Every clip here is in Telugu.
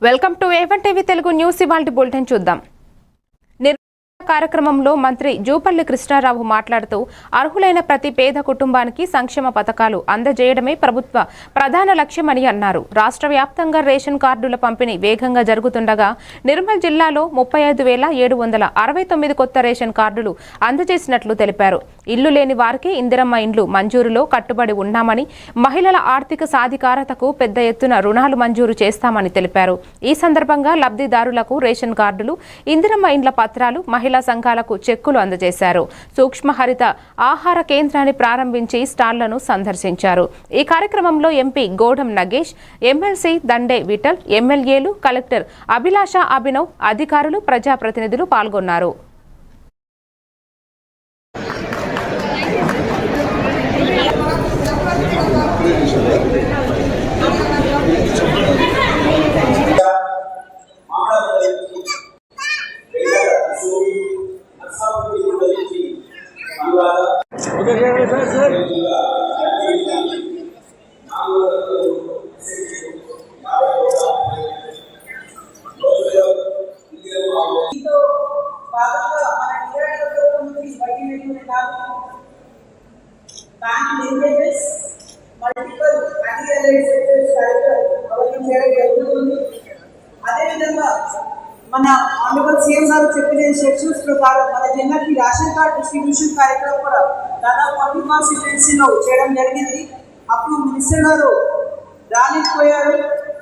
Welcome to A1 TV Telugu news. ఇవాల్టి బులెటిన్ చూద్దాం. కార్యక్రమంలో మంత్రి జూపల్లి కృష్ణారావు మాట్లాడుతూ అర్హులైన ప్రతి పేద కుటుంబానికి సంక్షేమ పథకాలు అందజేయడమే ప్రభుత్వ ప్రధాన లక్ష్యమని అన్నారు. రాష్ట్ర వ్యాప్తంగా రేషన్ కార్డుల పంపిణీ వేగంగా జరుగుతుండగా నిర్మల్ జిల్లాలో 35,769 కొత్త రేషన్ కార్డులు అందజేసినట్లు తెలిపారు. ఇల్లు లేని వారికి ఇందిరమ్మ ఇండ్లు మంజూరులో కట్టుబడి ఉన్నామని, మహిళల ఆర్థిక సాధికారతకు పెద్ద ఎత్తున రుణాలు మంజూరు చేస్తామని తెలిపారు. ఈ సందర్భంగా లబ్ధిదారులకు రేషన్ కార్డులు, ఇందిరమ్మ ఇండ్ల పత్రాలు, మహిళా సంఘాలకు చెక్కులు అందజేశారు. సూక్ష్మ హరిత ఆహార కేంద్రాన్ని ప్రారంభించి స్టాళ్లను సందర్శించారు. ఈ కార్యక్రమంలో ఎంపీ గోడం నగేష్, ఎమ్మెల్సీ దండే విఠల్, ఎమ్మెల్యేలు, కలెక్టర్ అభిలాష అభినవ్, అధికారులు, ప్రజాప్రతినిధులు పాల్గొన్నారు. మన ఆనరబుల్ సీఎం గారు చెప్పిన ఇన్స్ట్రక్షన్స్ ప్రకారం మన జిల్లాకి రేషన్ కార్డ్ డిస్ట్రిబ్యూషన్ కార్యక్రమం కూడా దాదాపు అన్ని కాన్స్టిట్యుయెన్సీలో చేయడం జరిగింది. అప్పుడు మినిస్టర్ గారు రాలేకపోయారు.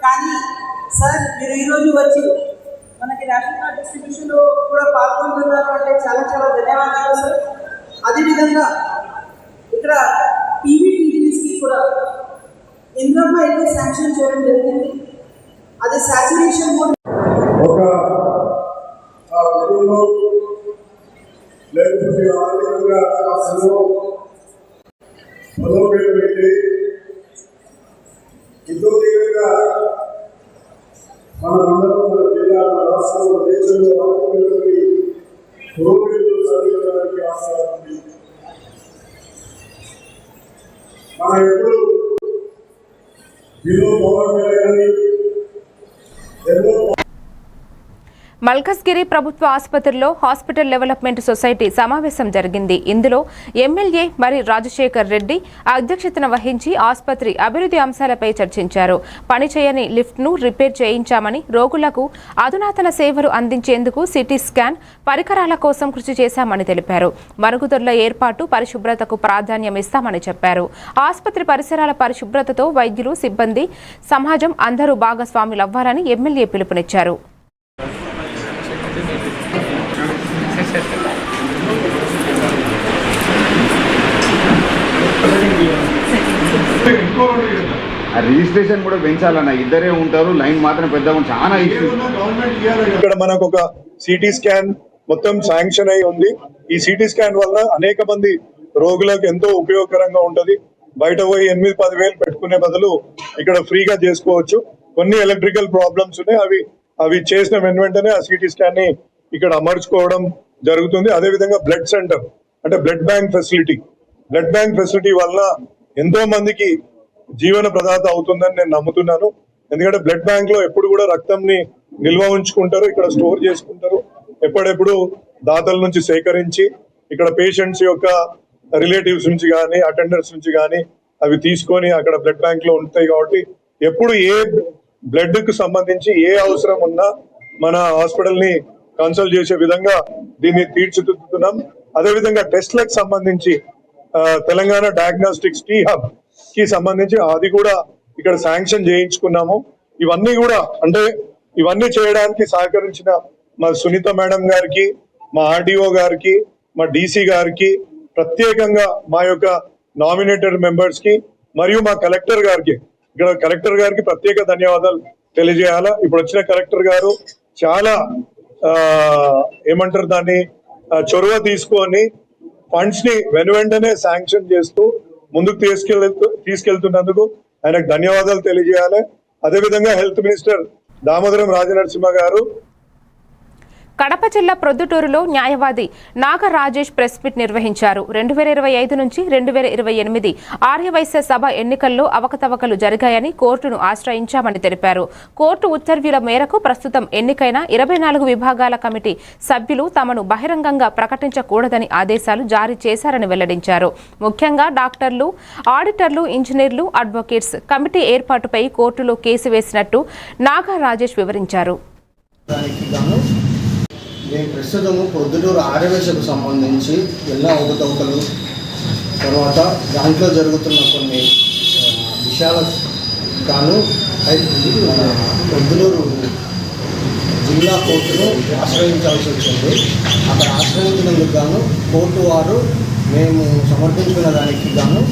కానీ సార్ మీరు ఈరోజు వచ్చి మనకి రేషన్ కార్డ్ డిస్ట్రిబ్యూషన్లో కూడా పాల్గొంటున్నారు అంటే చాలా చాలా ధన్యవాదాలు సార్. అదేవిధంగా ఇక్కడ పీవీటీసీ కూడా ఇంద్రమ్మ ఇల్లు శాంక్షన్ చేయడం జరిగింది. అది సాచురేషన్ కూడా లేకపోతే ఆర్థికంగా బలోపేతం పెట్టి ఉద్యోగంగా మన మండలంలో జిల్లా రాష్ట్రంలో దేశంలో ఆర్థికతని పురోగతిలో సాధించడానికి ఆస్కారం ఉంది. మనం ఎప్పుడు బిలో పవర్ కానీ మల్కజ్గిరి ప్రభుత్వ ఆసుపత్రిలో హాస్పిటల్ డెవలప్మెంట్ సొసైటీ సమావేశం జరిగింది. ఇందులో ఎమ్మెల్యే మరి రాజశేఖర్ రెడ్డి అధ్యక్షతన వహించి ఆసుపత్రి అభివృద్ధి అంశాలపై చర్చించారు. పనిచేయని లిఫ్ట్ను రిపేర్ చేయించామని, రోగులకు అధునాతన సేవలు అందించేందుకు సిటీ స్కాన్ పరికరాల కోసం కృషి చేశామని తెలిపారు. మరుగుదొడ్ల ఏర్పాటు, పరిశుభ్రతకు ప్రాధాన్యం ఇస్తామని చెప్పారు. ఆసుపత్రి పరిసరాల పరిశుభ్రతతో వైద్యులు, సిబ్బంది, సమాజం అందరూ భాగస్వాములవ్వాలని ఎమ్మెల్యే పిలుపునిచ్చారు. రిజిస్ట్రేషన్ కూడా పెంచాలన్న, ఇద్దరే ఉంటారు, లైన్ మాత్రం పెద్ద చాలా ఇష్యూ. ఇక్కడ మనకు ఒక సిటీ స్కాన్ మొత్తం శాంక్షన్ అయి ఉంది. ఈ సిటీ స్కాన్ వల్ల అనేక మంది రోగులకు ఎంతో ఉపయోగకరంగా ఉంటది. బయట పోయి 8-10 వేలు పెట్టుకునే బదులు ఇక్కడ ఫ్రీగా చేసుకోవచ్చు. కొన్ని ఎలక్ట్రికల్ ప్రాబ్లమ్స్ ఉన్నాయి, అవి చేసిన వెంటనే ఆ సిటీ స్కాన్ ని ఇక్కడ అమర్చుకోవడం జరుగుతుంది. అదే విధంగా బ్లడ్ సెంటర్ అంటే బ్లడ్ బ్యాంక్ ఫెసిలిటీ వల్ల ఎంతో మందికి జీవన ప్రదాత అవుతుందని నేను నమ్ముతున్నాను. ఎందుకంటే బ్లడ్ బ్యాంక్ లో ఎప్పుడు కూడా రక్తంని నిల్వ ఉంచుకుంటారు, ఇక్కడ స్టోర్ చేసుకుంటారు. ఎప్పుడెప్పుడు దాతల నుంచి సేకరించి ఇక్కడ పేషెంట్స్ యొక్క రిలేటివ్స్ నుంచి కానీ, అటెండర్స్ నుంచి కానీ అవి తీసుకొని అక్కడ బ్లడ్ బ్యాంక్ లో ఉంటాయి. కాబట్టి ఎప్పుడు ఏ బ్లడ్ కు సంబంధించి ఏ అవసరం ఉన్నా మన హాస్పిటల్ ని కన్సల్ట్ చేసే విధంగా దీన్ని తీర్చిదిద్దుతున్నాం. అదేవిధంగా టెస్ట్లకు సంబంధించి తెలంగాణ డయాగ్నోస్టిక్స్ టీ హబ్ కి సంబంధించి అది కూడా ఇక్కడ శాంక్షన్ చేయించుకున్నాము. ఇవన్నీ కూడా అంటే ఇవన్నీ చేయడానికి సహకరించిన మా సునీత మేడం గారికి, మా ఆర్డీఓ గారికి, మా డీసీ గారికి, ప్రత్యేకంగా మా యొక్క నామినేటెడ్ మెంబర్స్ కి మరియు మా కలెక్టర్ గారికి, ఇక్కడ కలెక్టర్ గారికి ప్రత్యేక ధన్యవాదాలు తెలియజేయాలా. ఇప్పుడు వచ్చిన కలెక్టర్ గారు చాలా ఏమంటారు దాన్ని చొరవ తీసుకొని ఫండ్స్ ని వెంటనే శాంక్షన్ చేస్తూ ముందుకు తీసుకెళ్తున్నందుకు ఆయనకు ధన్యవాదాలు తెలియజేయాలి. అదేవిధంగా హెల్త్ మినిస్టర్ దామోదరం రాజనరసింహ గారు కడప జిల్లా ప్రొద్దుటూరులో న్యాయవాది నాగ రాజేష్ ప్రెస్ మీట్ నిర్వహించారు. 2025 నుంచి 2028 ఆర్యవైశ్య సభ ఎన్నికల్లో అవకతవకలు జరిగాయని కోర్టును ఆశ్రయించామని తెలిపారు. కోర్టు ఉత్తర్వుల మేరకు ప్రస్తుతం ఎన్నికైన 24 విభాగాల కమిటీ సభ్యులు తమను బహిరంగంగా ప్రకటించకూడదని ఆదేశాలు జారీ చేశారని వెల్లడించారు. ముఖ్యంగా డాక్టర్లు, ఆడిటర్లు, ఇంజనీర్లు, అడ్వకేట్స్ కమిటీ ఏర్పాటుపై కోర్టులో కేసు వేసినట్టు నాగ రాజేష్ వివరించారు. నేను ప్రస్తుతము ప్రొద్దుటూరు ఆర్యవైశ్యకు సంబంధించి ఎన్నో అవకతవకలు తర్వాత దాంట్లో జరుగుతున్న కొన్ని విషయాలకు గాను ప్రొద్దుటూరు జిల్లా కోర్టును ఆశ్రయించాల్సి వచ్చింది. అక్కడ ఆశ్రయించినందుకు గాను కోర్టు వారు మేము సమర్పించుకున్న దానికి గాను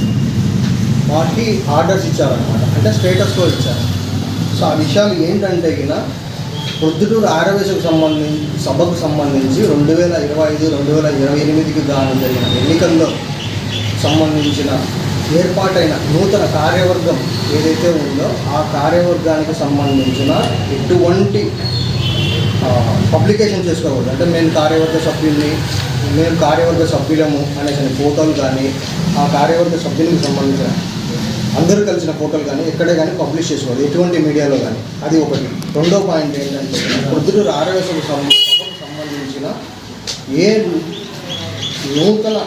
వాటికి ఆర్డర్స్ ఇచ్చారనమాట, అంటే స్టేటస్లో ఇచ్చారు. సో ఆ విషయాలు ఏంటంటే ప్రొద్దుటూరు ఆర్యవైశ్యకు సభకు సంబంధించి 2025, 2028కి గాను జరిగిన ఎన్నికల్లో సంబంధించిన ఏర్పాటైన నూతన కార్యవర్గం ఏదైతే ఉందో ఆ కార్యవర్గానికి సంబంధించిన ఎటువంటి పబ్లికేషన్ చేసుకోకూడదు. అంటే మేము కార్యవర్గ సభ్యులము అనేసిన ఫోటోలు కానీ ఆ కార్యవర్గ సభ్యునికి సంబంధించిన అందరూ కలిసిన ఫోటోలు కానీ ఎక్కడే కానీ పబ్లిష్ చేసుకోవాలి, ఎటువంటి మీడియాలో కానీ. అది ఒకటి. రెండో పాయింట్ ఏంటంటే ప్రొద్దుటూరు ఆర్యవైశ్యకు సభకు సంబంధించిన ఏ నూతన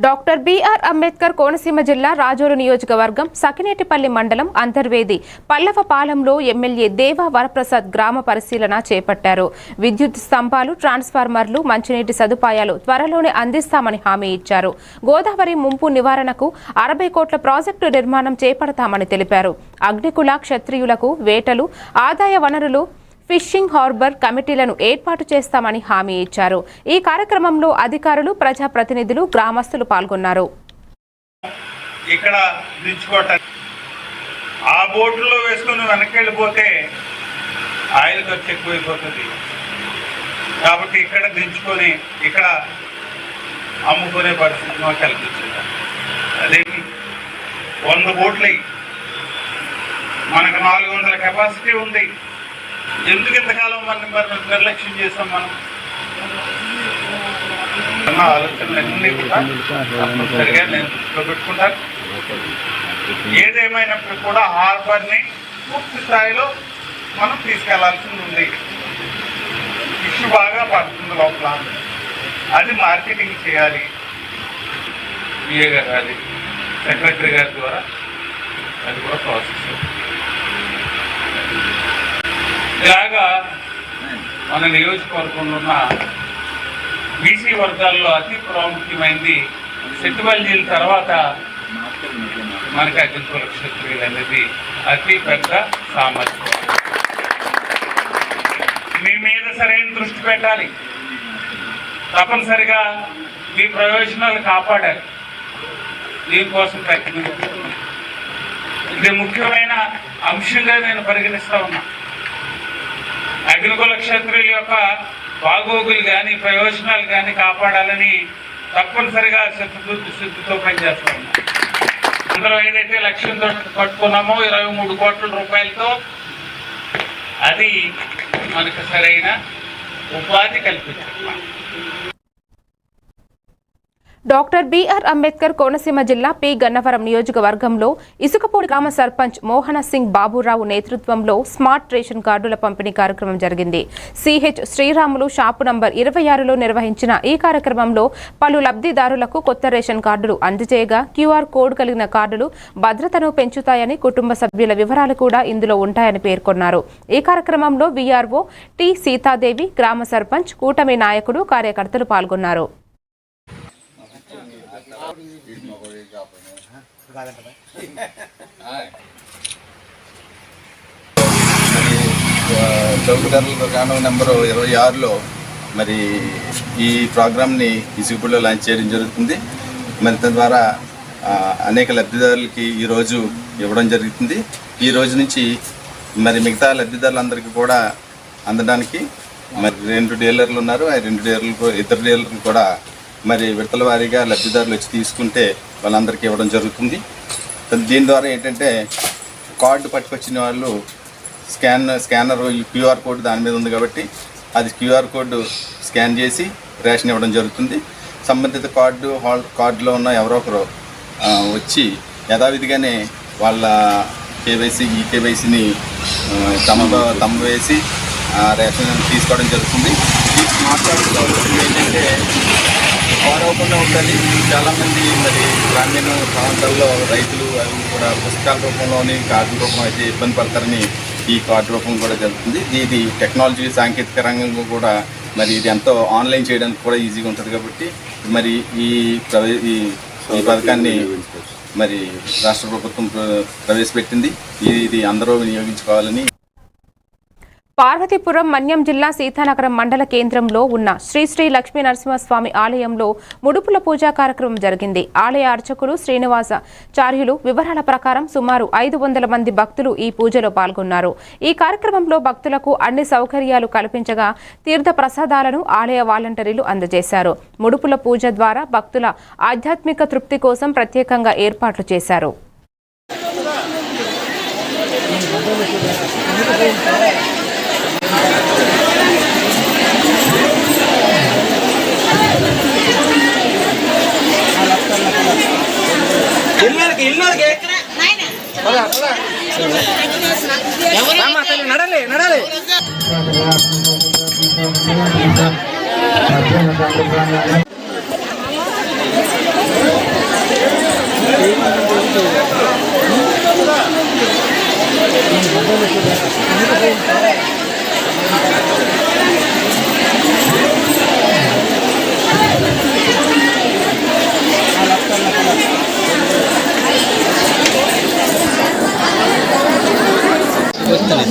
డాక్టర్ బిఆర్ అంబేద్కర్ కోనసీమ జిల్లా రాజోలు నియోజకవర్గం సకినేటిపల్లి మండలం అంతర్వేది పల్లవపాలెంలో ఎమ్మెల్యే దేవా వరప్రసాద్ గ్రామ పరిశీలన చేపట్టారు. విద్యుత్ స్తంభాలు, ట్రాన్స్ఫార్మర్లు, మంచినీటి సదుపాయాలు త్వరలోనే అందిస్తామని హామీ ఇచ్చారు. గోదావరి ముంపు నివారణకు 60 కోట్ల ప్రాజెక్టు నిర్మాణం చేపడతామని తెలిపారు. అగ్నికుల క్షత్రియులకు వేటలు, ఆదాయ వనరులు, ఫిషింగ్ హార్బర్ కమిటీలను ఏర్పాటు చేస్తామని హామీ ఇచ్చారు. ఈ కార్యక్రమంలో అధికారులు, ప్రజాప్రతినిధులు, గ్రామస్తులు పాల్గొన్నారు. ఇక్కడ దించుకోవటానికి ఆ బోట్లో వేసుకుని వెనక్కి వెళ్ళిపోతే ఆయిల్ ఖర్చు ఎక్కువైపోతుంది. కాబట్టి ఇక్కడ దించుకొని ఇక్కడ అమ్ముకునే పరిస్థితి మాకు కల్పించారు. అదేంటి 100 బోట్లు మనకు 400 కెపాసిటీ ఉంది. ఎందుకు ఇంతకాలం మనం నిర్లక్ష్యం చేస్తాం? మనం ఆలోచనలన్నీ కూడా తప్పనిసరిగా నేను దృష్టిలో పెట్టుకుంటాను. ఏదేమైనప్పుడు కూడా హార్బర్ని పూర్తి స్థాయిలో మనం తీసుకెళ్లాల్సింది ఉంది. ఇష్యూ బాగా పడుతుంది లోపల, అది మార్కెటింగ్ చేయాలి. పిఏ గారు, అది సెక్రటరీ గారి ద్వారా అది కూడా ప్రాసెస్. ఇలాగా మన నియోజకవర్గంలో ఉన్న బీసీ వర్గాల్లో అతి ప్రాముఖ్యమైనది సెట్టుబల్జీల తర్వాత మనకి అగ్నికుల క్షత్రియులు అనేది అతి పెద్ద సామర్థ్యం. మీ మీద సరైన దృష్టి పెట్టాలి. తప్పనిసరిగా మీ ప్రయోజనాలు కాపాడాలి. దీనికోసం ప్రయత్నిస్తున్నాను. ఇది ముఖ్యమైన అంశంగా నేను పరిగణిస్తా ఉన్నా. అగ్నికుల క్షత్రియుల యొక్క బాగోగులు కానీ ప్రయోజనాలు కానీ కాపాడాలని తప్పనిసరిగా శుద్ధితో పనిచేస్తా ఉన్నాం. అందులో ఏదైతే లక్ష్యంతో పట్టుకున్నామో 23 కోట్ల రూపాయలతో అది మనకు సరైన ఉపాధి కల్పించాలి. డాక్టర్ బిఆర్ అంబేద్కర్ కోనసీమ జిల్లా పి గన్నవరం నియోజకవర్గంలో ఇసుకపూడి గ్రామ సర్పంచ్ మోహన సింగ్ బాబురావు నేతృత్వంలో స్మార్ట్ రేషన్ కార్డుల పంపిణీ కార్యక్రమం జరిగింది. సిహెచ్ శ్రీరాములు షాపు నంబర్ 26లో నిర్వహించిన ఈ కార్యక్రమంలో పలు లబ్ధిదారులకు కొత్త రేషన్ కార్డులు అందజేయగా క్యూఆర్ కోడ్ కలిగిన కార్డులు భద్రతను పెంచుతాయని, కుటుంబ సభ్యుల వివరాలు కూడా ఇందులో ఉంటాయని పేర్కొన్నారు. ఈ కార్యక్రమంలో వీఆర్ఓ టి సీతాదేవి, గ్రామ సర్పంచ్, కూటమి నాయకుడు, కార్యకర్తలు పాల్గొన్నారు. చౌకధరల దుకాణం నెంబరు 26లో మరి ఈ ప్రోగ్రామ్ని ఇసుకపూడిలో లాంచ్ చేయడం జరుగుతుంది. మరి తద్వారా అనేక లబ్ధిదారులకి ఈరోజు ఇవ్వడం జరుగుతుంది. ఈ రోజు నుంచి మరి మిగతా లబ్ధిదారులందరికీ కూడా అందడానికి మరి 2 డీలర్లు ఉన్నారు. ఆ 2 డీలర్లు, ఇతర డీలర్లు కూడా మరి విడతల వారీగా లబ్ధిదారులు వచ్చి తీసుకుంటే వాళ్ళందరికీ ఇవ్వడం జరుగుతుంది. దీని ద్వారా ఏంటంటే కార్డు పట్టుకొచ్చిన వాళ్ళు స్కానర్ క్యూఆర్ కోడ్ దాని మీద ఉంది కాబట్టి అది క్యూఆర్ కోడ్ స్కాన్ చేసి రేషన్ ఇవ్వడం జరుగుతుంది. సంబంధిత కార్డులో ఉన్న ఎవరో ఒకరు వచ్చి యథావిధిగానే వాళ్ళ ఈకేవైసీని తమ వేసి రేషన్ తీసుకోవడం జరుగుతుంది. మాట్లాడుకోవాల్సింది ఏంటంటే పారవకుండా ఉండాలి. చాలామంది మరి గ్రామీణ ప్రాంతాల్లో రైతులు అవి కూడా పుస్తకాల రూపంలోని కార్డు రూపం అయితే ఇబ్బంది పడతారని ఈ కార్డు రూపం కూడా జరుగుతుంది. ఇది టెక్నాలజీ సాంకేతిక రంగంలో కూడా మరి ఇది ఎంతో ఆన్లైన్ చేయడానికి కూడా ఈజీగా ఉంటుంది కాబట్టి మరి ఈ పథకాన్ని మరి రాష్ట్ర ప్రభుత్వం ప్రవేశపెట్టింది. ఇది అందరూ వినియోగించుకోవాలని. పార్వతీపురం మన్యం జిల్లా సీతానగరం మండల కేంద్రంలో ఉన్న శ్రీ శ్రీ లక్ష్మీ నరసింహస్వామి ఆలయంలో ముడుపుల పూజా కార్యక్రమం జరిగింది. ఆలయ అర్చకులు శ్రీనివాసాచార్యులు వివరాల ప్రకారం సుమారు 500 మంది భక్తులు ఈ పూజలో పాల్గొన్నారు. ఈ కార్యక్రమంలో భక్తులకు అన్ని సౌకర్యాలు కల్పించగా తీర్థ ప్రసాదాలను ఆలయ వాలంటీర్లు అందజేశారు. ముడుపుల పూజ ద్వారా భక్తుల ఆధ్యాత్మిక తృప్తి కోసం ప్రత్యేకంగా ఏర్పాట్లు చేశారు. నడలే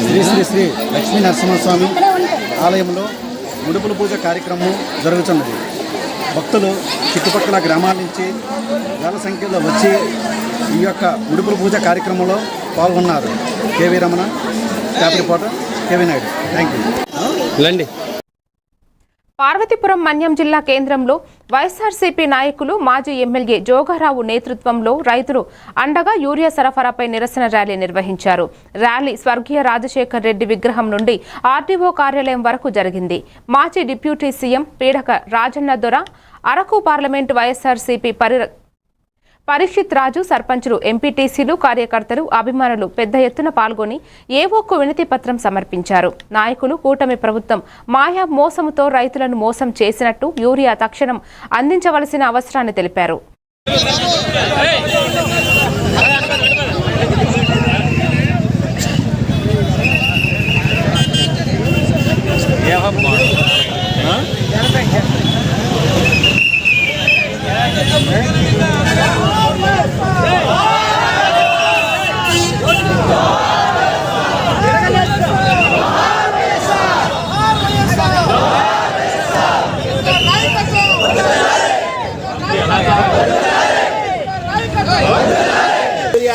శ్రీ శ్రీ శ్రీ లక్ష్మీ నరసింహస్వామి ఆలయంలో ముడుపుల పూజ కార్యక్రమం జరుగుతున్నది. భక్తులు చుట్టుపక్కల గ్రామాల నుంచి వేల సంఖ్యలో వచ్చి ఈ యొక్క ముడుపుల పూజ కార్యక్రమంలో పాల్గొన్నారు. KV Ramana, cap reporter KV Naidu. Thank you. Parvathipuram Manyam జిల్లా కేంద్రంలో వైఎస్ఆర్సీపీ నాయకులు మాజీ ఎమ్మెల్యే జోగారావు నేతృత్వంలో రైతులు అండగా యూరియా సరఫరాపై నిరసన ర్యాలీ నిర్వహించారు. ర్యాలీ స్వర్గీయ రాజశేఖర్ రెడ్డి విగ్రహం నుండి ఆర్డీఓ కార్యాలయం వరకు జరిగింది. మాజీ డిప్యూటీ సీఎం పీడక రాజన్న దొర, అరకు పార్లమెంటు వైఎస్ఆర్సీపీ పరీక్షిత్ రాజు, సర్పంచులు, ఎంపీటీసీలు, కార్యకర్తలు, అభిమానులు పెద్ద ఎత్తున పాల్గొని ఏవోకు వినతి పత్రం సమర్పించారు. నాయకులు కూటమి ప్రభుత్వం మాయా మోసముతో రైతులను మోసం చేసినట్టు యూరియా తక్షణం అందించవలసిన అవసరాన్ని తెలిపారు.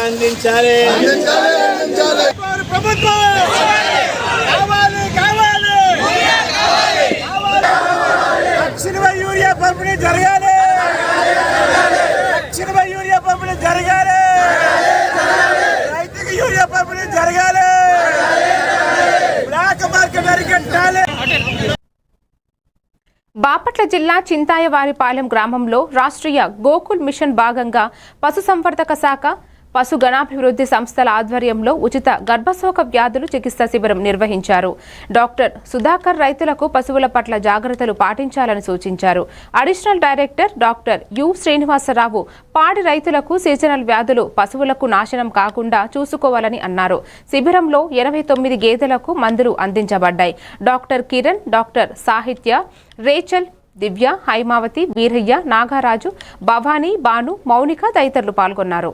అందించాలి ప్రభుత్వం కావాలి తక్షణమే యూరియా పంపిణీ జరగాలి. తక్షణమే యూరియా పంపిణీ జరగాలి. రైతుకి యూరియా పంపిణీ జరగాలి. బ్లాక్ మార్కెట్ అరికట్టాలి. బాపట్ల జిల్లా చింతాయవారిపాలెం గ్రామంలో రాష్ట్రీయ గోకుల్ మిషన్ భాగంగా పశుసంవర్ధక శాఖ, పశు గణాభివృద్ధి సంస్థల ఆధ్వర్యంలో ఉచిత గర్భశోక వ్యాధులు చికిత్సా శిబిరం నిర్వహించారు. డాక్టర్ సుధాకర్ రైతులకు పశువుల పట్ల జాగ్రత్తలు పాటించాలని సూచించారు. Additional director doctor U Srinivasarao పాడి రైతులకు సీజనల్ వ్యాధులు పశువులకు నాశనం కాకుండా చూసుకోవాలని అన్నారు. శిబిరంలో 89 గేదెలకు మందులు అందించబడ్డాయి. డాక్టర్ కిరణ్, డాక్టర్ సాహిత్య, రేచల్, దివ్య, హైమావతి, వీరయ్య, నాగరాజు, భవానీ, బాను, మౌనిక తదితరులు పాల్గొన్నారు.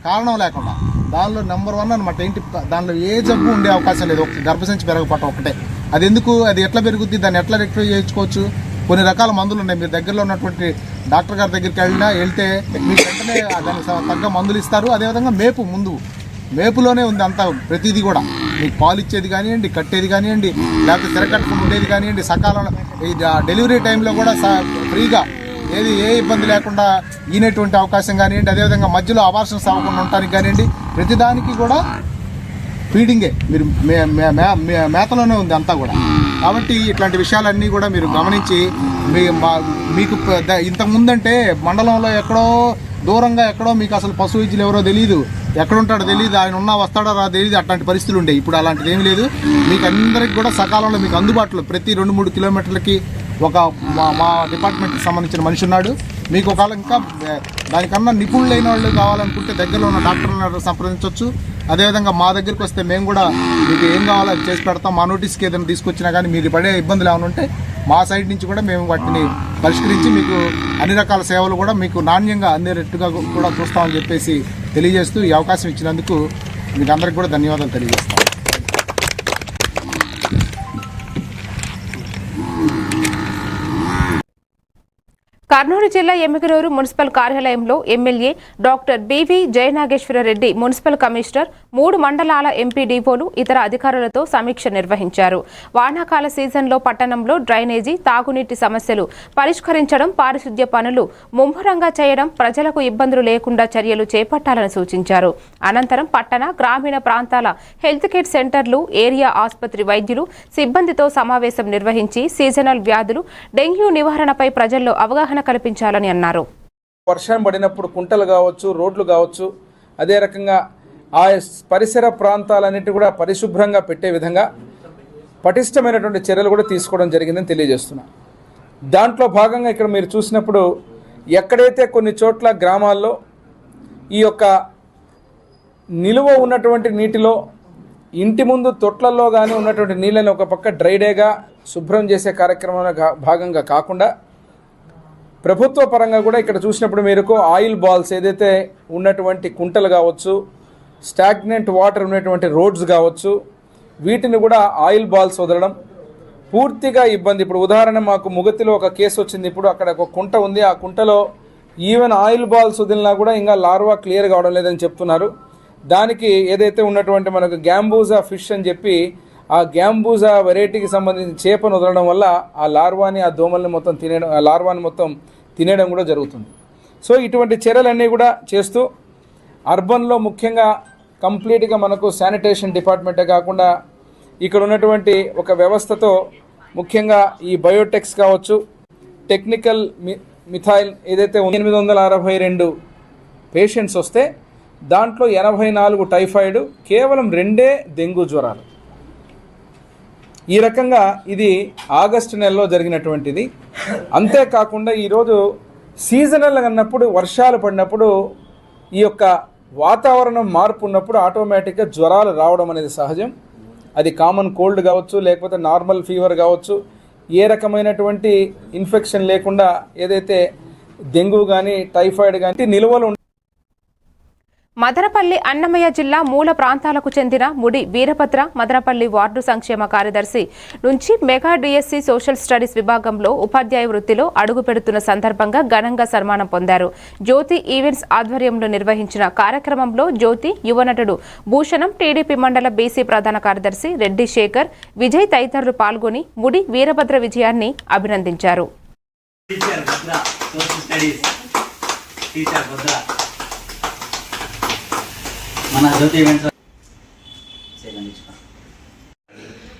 కారణం లేకుండా దానిలో నెంబర్ 1 అనమాట. ఏంటి, దానిలో ఏ జబ్బు ఉండే అవకాశం లేదు. గర్భసంచి పెరగపడటం ఒకటే. అది ఎందుకు, అది ఎట్లా పెరుగుద్ది, దాన్ని ఎట్లా రెక్టిఫై చేయించుకోవచ్చు? కొన్ని రకాల మందులు ఉన్నాయి. మీరు దగ్గరలో ఉన్నటువంటి డాక్టర్ గారి దగ్గరికి వెళ్తే మీకు వెంటనే దానికి తగ్గ మందులు ఇస్తారు. అదేవిధంగా మేపులోనే ఉంది అంతా. ప్రతిదీ కూడా మీకు పాలు ఇచ్చేది కానివ్వండి, కట్టేది కానివ్వండి, లేకపోతే తిరగట్టుకుని ఉండేది కానివ్వండి, సకాలంలో ఈ డెలివరీ టైంలో కూడా ఫ్రీగా ఏ ఇబ్బంది లేకుండా ఈనేటువంటి అవకాశం కానివ్వండి, అదేవిధంగా మధ్యలో అబార్షన్స్ అవ్వకుండా ఉండటానికి కానివ్వండి, ప్రతిదానికి కూడా ఫీడింగే, మీరు మేతలోనే ఉంది అంతా కూడా. కాబట్టి ఇట్లాంటి విషయాలన్నీ కూడా మీరు గమనించి మీకు ఇంతకుముందంటే మండలంలో ఎక్కడో దూరంగా ఎక్కడో మీకు అసలు పశు వైద్యులు ఎవరో తెలియదు, ఎక్కడుంటాడో తెలియదు, ఆయన ఉన్నా వస్తాడో రా తెలియదు, అట్లాంటి పరిస్థితులు ఉండేవి. ఇప్పుడు అలాంటిది ఏమీ లేదు. మీకు అందరికి కూడా సకాలంలో మీకు అందుబాటులో ప్రతి 2-3 కిలోమీటర్లకి ఒక మా డిపార్ట్మెంట్కి సంబంధించిన మనిషి ఉన్నాడు. మీకు ఒకవేళ ఇంకా దానికన్నా నిపుణులైన వాళ్ళు కావాలనుకుంటే దగ్గరలో ఉన్న డాక్టర్లను సంప్రదించవచ్చు. అదేవిధంగా మా దగ్గరికి వస్తే మేము కూడా మీకు ఏం కావాలో అది చేసి పెడతాం. మా నోటీస్కి ఏదైనా తీసుకొచ్చినా కానీ మీరు పడే ఇబ్బందులు ఏమైనా ఉంటే మా సైడ్ నుంచి కూడా మేము వాటిని పరిష్కరించి మీకు అన్ని రకాల సేవలు కూడా మీకు నాణ్యంగా అందేటట్టుగా కూడా చూస్తామని చెప్పేసి తెలియజేస్తూ ఈ అవకాశం ఇచ్చినందుకు మీకు అందరికీ కూడా ధన్యవాదాలు తెలియజేస్తాం. కర్నూలు జిల్లా ఎమ్మిగనూరు మున్సిపల్ కార్యాలయంలో MLA doctor B V Jayanageswarareddy, municipal commissioner, 3 మండలాల ఎంపీడీఓలు, ఇతర అధికారులతో సమీక్ష నిర్వహించారు. వానాకాల సీజన్లో పట్టణంలో డ్రైనేజీ, తాగునీటి సమస్యలు పరిష్కరించడం, పారిశుద్ధ్య పనులు ముమ్మరంగా చేయడం, ప్రజలకు ఇబ్బందులు లేకుండా చర్యలు చేపట్టాలని సూచించారు. అనంతరం పట్టణ, గ్రామీణ ప్రాంతాల హెల్త్ కేర్ సెంటర్లు, ఏరియా ఆసుపత్రి వైద్యులు, సిబ్బందితో సమావేశం నిర్వహించి సీజనల్ వ్యాధులు, డెంగ్యూ నివారణపై ప్రజల్లో అవగాహన కల్పించాలని అన్నారు. వర్షం పడినప్పుడు కుంటలు కావచ్చు, రోడ్లు కావచ్చు, అదే రకంగా ఆ పరిసర ప్రాంతాలన్నిటి కూడా పరిశుభ్రంగా పెట్టే విధంగా పటిష్టమైనటువంటి చర్యలు కూడా తీసుకోవడం జరిగిందని తెలియజేస్తున్నా. దాంట్లో భాగంగా ఇక్కడ మీరు చూసినప్పుడు ఎక్కడైతే కొన్ని చోట్ల గ్రామాల్లో ఈ యొక్క నిలువ ఉన్నటువంటి నీటిలో ఇంటి ముందు తొట్లల్లో కానీ ఉన్నటువంటి నీళ్ళని ఒక పక్క డ్రైడేగా శుభ్రం చేసే కార్యక్రమంలో భాగంగా కాకుండా ప్రభుత్వ పరంగా కూడా ఇక్కడ చూసినప్పుడు మేరకు ఆయిల్ బాల్స్ ఏదైతే ఉన్నటువంటి కుంటలు కావచ్చు, స్టాగ్నెంట్ వాటర్ ఉన్నటువంటి రోడ్స్ కావచ్చు, వీటిని కూడా ఆయిల్ బాల్స్ వదలడం పూర్తిగా ఇబ్బంది. ఇప్పుడు ఉదాహరణ మాకు ముగతిలో ఒక కేసు వచ్చింది. ఇప్పుడు అక్కడ ఒక కుంట ఉంది, ఆ కుంటలో ఈవెన్ ఆయిల్ బాల్స్ వదిలినా కూడా ఇంకా లార్వా క్లియర్ కావడం లేదని చెప్తున్నారు. దానికి ఏదైతే ఉన్నటువంటి మనకు గ్యాంబూజా ఫిష్ అని చెప్పి ఆ గ్యాంబూజా వెరైటీకి సంబంధించిన చేపను వదలడం వల్ల ఆ లార్వాని, ఆ దోమల్ని మొత్తం తినేయడం, ఆ లార్వాని మొత్తం తినేయడం కూడా జరుగుతుంది. సో ఇటువంటి చర్యలన్నీ కూడా చేస్తూ అర్బన్లో ముఖ్యంగా కంప్లీట్గా మనకు శానిటేషన్ డిపార్ట్మెంటే కాకుండా ఇక్కడ ఉన్నటువంటి ఒక వ్యవస్థతో ముఖ్యంగా ఈ బయోటెక్స్ కావచ్చు, టెక్నికల్ మిథైల్ ఏదైతే 862 పేషెంట్స్ వస్తే దాంట్లో 84 టైఫాయిడ్, కేవలం 2 డెంగ్యూ జ్వరాలు. ఈ రకంగా ఇది ఆగస్టు నెలలో జరిగినటువంటిది. అంతేకాకుండా ఈరోజు సీజనల్ అన్నప్పుడు వర్షాలు పడినప్పుడు ఈ యొక్క వాతావరణం మార్పు ఉన్నప్పుడు ఆటోమేటిక్గా జ్వరాలు రావడం అనేది సహజం. అది కామన్ కోల్డ్ కావచ్చు, లేకపోతే నార్మల్ ఫీవర్ కావచ్చు, ఏ రకమైనటువంటి ఇన్ఫెక్షన్ లేకుండా ఏదైతే డెంగ్యూ కానీ టైఫాయిడ్ కానీ నిల్వలు మదనపల్లి అన్నమయ్య జిల్లా మూల ప్రాంతాలకు చెందిన ముడి వీరభద్ర మదనపల్లి వార్డు సంక్షేమ కార్యదర్శి నుంచి మెగా డిఎస్సి సోషల్ స్టడీస్ విభాగంలో ఉపాధ్యాయ వృత్తిలో అడుగు పెడుతున్న సందర్భంగా ఘనంగా సన్మానం పొందారు. జ్యోతి ఈవెంట్స్ ఆధ్వర్యంలో నిర్వహించిన కార్యక్రమంలో జ్యోతి యువనటుడు భూషణం, టీడీపీ మండల బీసీ ప్రధాన కార్యదర్శి రెడ్డి శేఖర్, విజయ్ తదితరులు పాల్గొని ముడి వీరభద్ర విజయాన్ని అభినందించారు.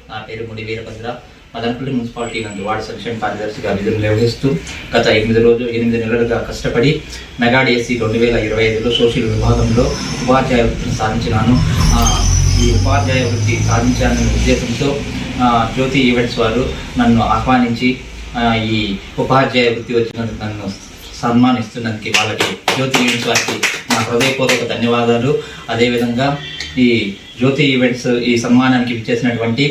నా పేరు ముడి వీరభద్ర. మదనపల్లి మున్సిపాలిటీ నందు వార్డు సంక్షేమ కార్యదర్శిగా విధులు నిర్వహిస్తూ గత 8 నెలలుగా కష్టపడి మెగా డిఎస్సి 2025లో సోషల్ విభాగంలో ఉపాధ్యాయ వృత్తిని సాధించినాను. ఈ ఉపాధ్యాయ వృత్తి సాధించాలనే ఉద్దేశంతో జ్యోతి ఈవెంట్స్ వారు నన్ను ఆహ్వానించి ఈ ఉపాధ్యాయ వృత్తి వచ్చినందుకు నన్ను సన్మానిస్తున్నందుకు వాళ్ళకి జ్యోతి ఈవెంట్స్ వారికి నా హృదయపూర్వక ధన్యవాదాలు. అదేవిధంగా ఈ జ్యోతి ఈవెంట్స్ ఈ సన్మానానికి విచ్చేసినటువంటి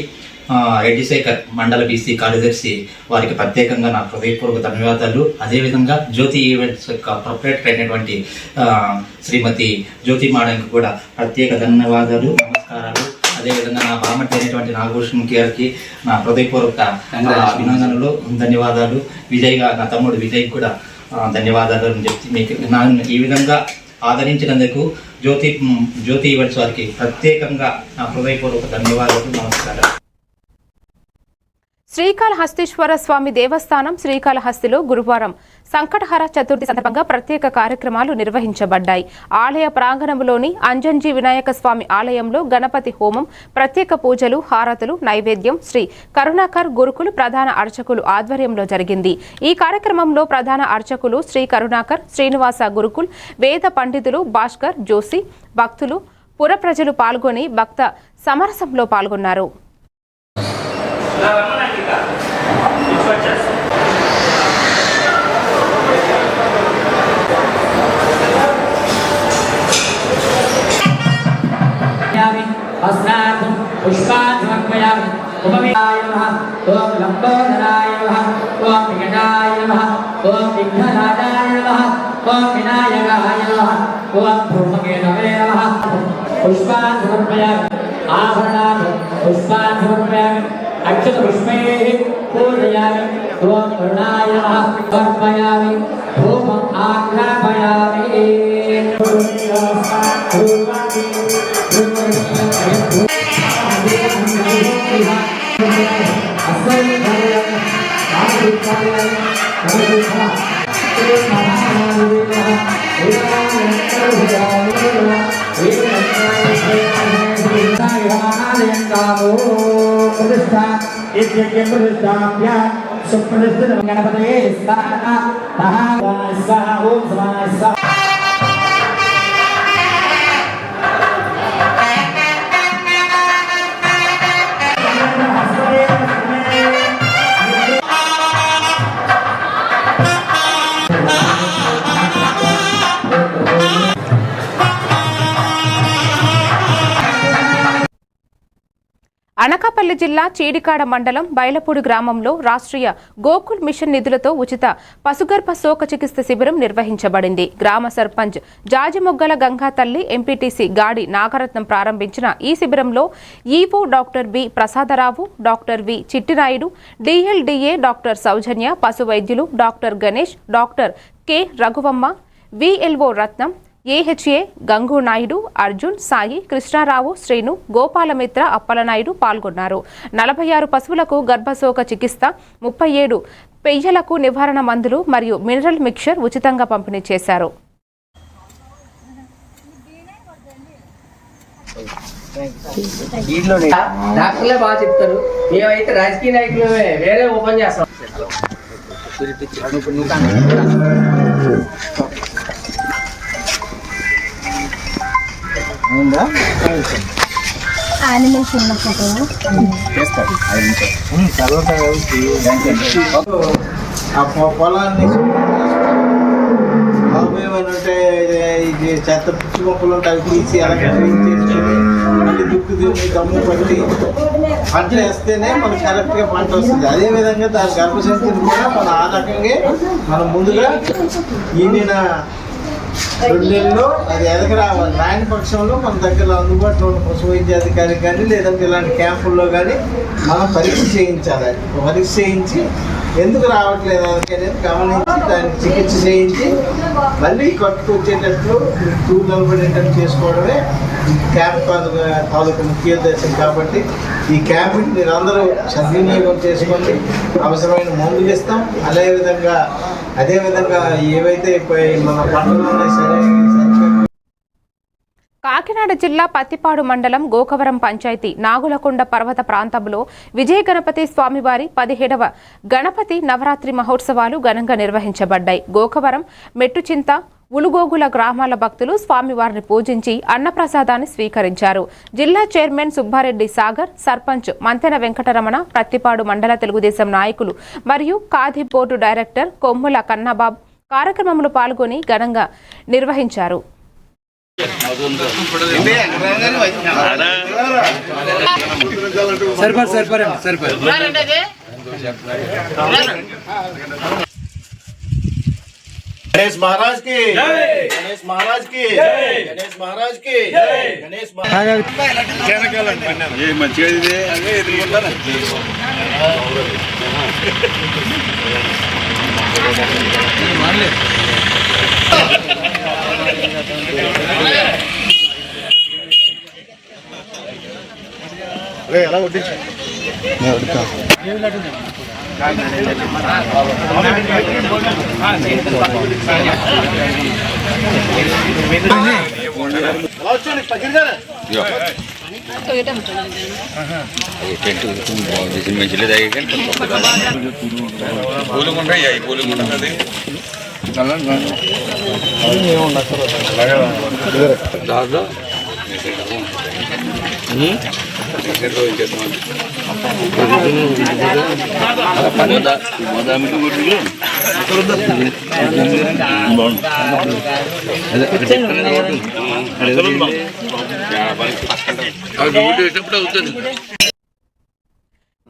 రెడ్డి శేఖర్ మండల బీసీ కార్యదర్శి వారికి ప్రత్యేకంగా నా హృదయపూర్వక ధన్యవాదాలు. అదేవిధంగా జ్యోతి ఈవెంట్స్ యొక్క ప్రొపరేటర్ అయినటువంటి శ్రీమతి జ్యోతి మేడంకి కూడా ప్రత్యేక ధన్యవాదాలు, నమస్కారాలు. అదేవిధంగా నా బామర్తి అయినటువంటి నాగభూషణ్ గారికి నా హృదయపూర్వక అభినందనలు, ధన్యవాదాలు. విజయ్గా నా తమ్ముడు విజయ్ కూడా ధన్యవాదాలు అని చెప్పి మీకు ఈ విధంగా ఆదరించినందుకు జ్యోతి ఈవెంట్స్ వారికి ప్రత్యేకంగా నా హృదయపూర్వక ధన్యవాదాలు, నమస్కారం. శ్రీకాళహస్తీశ్వర స్వామి దేవస్థానం శ్రీకాళహస్తిలో గురువారం సంకటహర చతుర్థి సందర్భంగా ప్రత్యేక కార్యక్రమాలు నిర్వహించబడ్డాయి. ఆలయ ప్రాంగణంలోని అంజంజీ వినాయక స్వామి ఆలయంలో గణపతి హోమం, ప్రత్యేక పూజలు, హారతులు, నైవేద్యం శ్రీ కరుణాకర్ గురుకులు ప్రధాన అర్చకులు ఆధ్వర్యంలో జరిగింది. ఈ కార్యక్రమంలో ప్రధాన అర్చకులు శ్రీ కరుణాకర్ శ్రీనివాస గురుకుల్, వేద పండితులు భాస్కర్ జోషి, భక్తులు, పుర ప్రజలు పాల్గొని భక్త సమరసంలో పాల్గొన్నారు. पुष्पान् समर्पयामि। उपविष्टाय नमः, ओम लंबोदराय नमः, ओम विघ्नाय नमः, ओम विघ्नराजाय नमः, ओम विनायकाय नमः, ओम धूमकेतवे नमः। पुष्पान् समर्पयामि, आभरणान् पुष्पान् समर्पयामि, अक्षतपुष्पैः पूजयामि। ओम करुणाय नमः समर्पयामि, धूमम् आघ्रापयामि। गणपतये स्वाहा स्वाहा ओम स्वाहा। అనకాపల్లి జిల్లా చీడికాడ మండలం బైలపూడి గ్రామంలో రాష్ట్రీయ గోకుల్ మిషన్ నిధులతో ఉచిత పశుగర్భ శోక చికిత్స శిబిరం నిర్వహించబడింది. గ్రామ సర్పంచ్ జాజిమొగ్గల గంగా తల్లి, ఎంపీటీసీ గాడి నాగరత్నం ప్రారంభించిన ఈ శిబిరంలో EO doctor B Prasadarao, doctor V Chittinaidu, DLDA doctor Soujanya, పశు వైద్యులు doctor Ganesh, doctor K Raghuvamma, VLO Ratnam, AHA Gangu Naidu, Arjun, Sai, Krishnarao, Srinu, Gopalamitra, Appalanaidu పాల్గొన్నారు. 46 పశువులకు గర్భశోక చికిత్స, 37 పెయ్యలకు నివారణ మందులు మరియు మినరల్ మిక్చర్ ఉచితంగా పంపిణీ చేశారు. డాక్టర్లే బాగా చెప్తారు, మేమైతే రాజకీయ నాయకులు వేరే ఓపెన్ చేస్తాం. యానిమల్స్ ఉన్న ఫోటో పొలాన్ని ఏమంటే ఇది చెత్త పిచ్చి మొక్కలు ఉంటాయి తీసి చేసుకుని మళ్ళీ దుక్కు దున్ని దమ్ము పట్టి పంట వేస్తేనే మనకు కరెక్ట్గా పంట వస్తుంది. అదేవిధంగా దాని గర్భసంచిని కూడా మనం ఆ రకంగా మనం ముందుగా ఈయన 2 నెలల్లో అది ఎదగ రావాలి. రాని పక్షంలో మన దగ్గర అందుబాటులో ఉన్న పశు వైద్యాధికారి కానీ లేదంటే ఇలాంటి క్యాంపుల్లో కానీ మనం పరీక్ష చేయించాలి. పరీక్ష చేయించి ఎందుకు రావట్లేదు అనేది గమనించి దానికి చికిత్స చేయించి మళ్ళీ కట్టుకు వచ్చేటట్లు టూర్ నిలబడేటట్టు చేసుకోవడమే క్యాంప్ తాలూకు ముఖ్య ఉద్దేశం. కాబట్టి ఈ క్యాంప్ని మీరు అందరూ సద్వినియోగం చేసుకోండి. అవసరమైన మందులు ఇస్తాం. అదేవిధంగా ఏవైతే మన పంటలు ఉన్నాయి సరే. కాకినాడ జిల్లా పత్తిపాడు మండలం గోకవరం పంచాయతీ నాగులకొండ పర్వత ప్రాంతంలో విజయ గణపతి స్వామివారి 17వ గణపతి నవరాత్రి మహోత్సవాలు ఘనంగా నిర్వహించబడ్డాయి. గోకవరం, మెట్టుచింత, ఉలుగోగుల గ్రామాల భక్తులు స్వామివారిని పూజించి అన్నప్రసాదాన్ని స్వీకరించారు. జిల్లా చైర్మన్ సుబ్బారెడ్డి సాగర్, సర్పంచ్ మంతెన వెంకటరమణ, ప్రత్తిపాడు మండల తెలుగుదేశం నాయకులు మరియు ఖాదీ బోర్డు డైరెక్టర్ కొమ్ముల కన్నాబాబు కార్యక్రమంలో పాల్గొని ఘనంగా నిర్వహించారు. गणेश महाराज की जय, गणेश महाराज की जय, गणेश महाराज की जय, गणेश महाराज ये मंचिगा इदे अगे ఎదురుకుంటారా మాన్లే అరే ఎలా కొట్టించు నేను అడుగుతా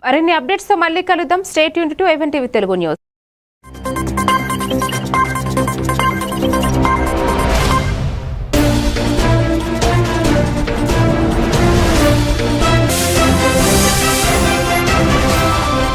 మరిన్ని అప్డేట్స్ తో మళ్ళీ కలుద్దాం. Stay tuned to AVN TV Telugu news.